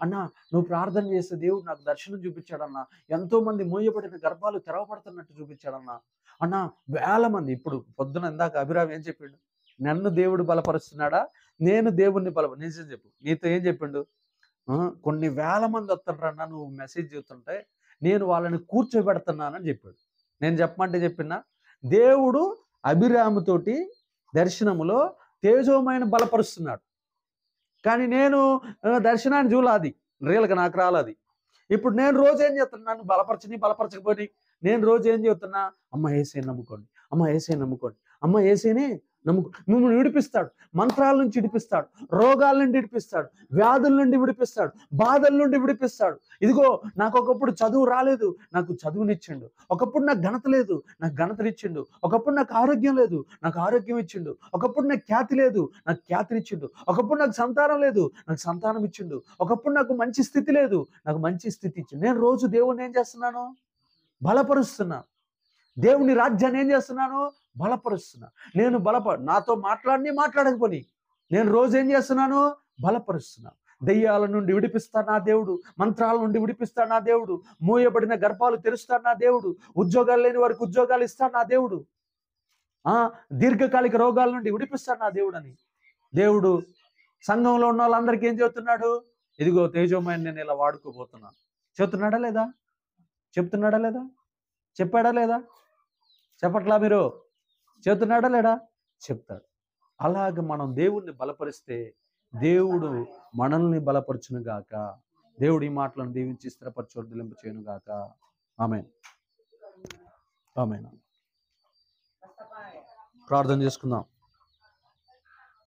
అన్నా నువ్వు ప్రార్థన చేస్తే దేవుడు నాకు దర్శనం చూపించాడన్నా, ఎంతోమంది మూయబడిన గర్భాలు తెరవబడుతున్నట్టు చూపించాడన్నా అన్నా. వేల మంది. ఇప్పుడు పొద్దున ఇందాక అభిరామ్ ఏం చెప్పిండు? నన్ను దేవుడు బలపరుస్తున్నాడా, నేను దేవుణ్ణి నిజం చెప్పు, నీతో ఏం చెప్పిండు? కొన్ని వేల మంది వస్తారన్నా నువ్వు మెసేజ్ చెబుతుంటే నేను వాళ్ళని కూర్చోబెడుతున్నానని చెప్పాడు. నేను చెప్పమంటే చెప్పినా, దేవుడు అభిరాముతోటి దర్శనములో తేజోమైన బలపరుస్తున్నాడు. కానీ నేను దర్శనాన్ని చూడాలి, రియల్గా నాకు రాలేదు. ఇప్పుడు నేను రోజు ఏం చేస్తున్నా, నన్ను బలపరచకపోయి నేను రోజు ఏం చెప్తున్నా, అమ్మ యేసేని నమ్ముకోండి, అమ్మ యేసేని నమ్ముకోండి, అమ్మ యేసేని మిమ్మల్ని విడిపిస్తాడు, మంత్రాల నుంచి విడిపిస్తాడు, రోగాల నుండి విడిపిస్తాడు, వ్యాధుల నుండి విడిపిస్తాడు, బాధల నుండి విడిపిస్తాడు. ఇదిగో నాకు ఒకప్పుడు చదువు రాలేదు, నాకు చదువునిచ్చిండు. ఒకప్పుడు నాకు ఘనత లేదు, నాకు ఘనతనిచ్చిండు. ఒకప్పుడు నాకు ఆరోగ్యం లేదు, నాకు ఆరోగ్యం ఇచ్చిండు. ఒకప్పుడు నాకు ఖ్యాతి లేదు, నాకు ఖ్యాతినిచ్చిండు. ఒకప్పుడు నాకు సంతానం లేదు, నాకు సంతానం ఇచ్చిండు. ఒకప్పుడు నాకు మంచి స్థితి లేదు, నాకు మంచి స్థితి ఇచ్చిండు. నేను రోజు దేవుణ్ణి ఏం చేస్తున్నాను? బలపరుస్తున్నా. దేవుని రాజ్యాన్ని ఏం చేస్తున్నాను? బలపరుస్తున్నా. నేను నాతో మాట్లాడకపోని నేను రోజు ఏం చేస్తున్నాను? బలపరుస్తున్నా. దెయ్యాల నుండి విడిపిస్తాడు నా దేవుడు, మంత్రాల నుండి విడిపిస్తాడు నా దేవుడు, మూయబడిన గర్భాలు తెరుస్తాడు నా దేవుడు, ఉద్యోగాలు లేని వారికి ఉద్యోగాలు ఇస్తాడు నా దేవుడు, దీర్ఘకాలిక రోగాల నుండి విడిపిస్తాడు నా దేవుడు అని దేవుడు సంఘంలో ఉన్న వాళ్ళందరికీ ఏం చెబుతున్నాడు? ఇదిగో తేజోమయం నేను ఇలా వాడుకోబోతున్నాను. చెబుతున్నాడా లేదా? చెప్తున్నాడా లేదా? చెప్పాడా లేదా? చెప్పట్లా మీరు? చెబుతున్నాడా లేడా? చెప్తాడు. అలాగ మనం దేవుణ్ణి బలపరిస్తే దేవుడు మనల్ని బలపరచును గాక. దేవుడు ఈ మాటలను దీవించి స్థిరపరచు వర్ధిల్లింప చేయను గాక. ఆమేన్. ఆమేన్. ప్రార్థన చేసుకుందాం.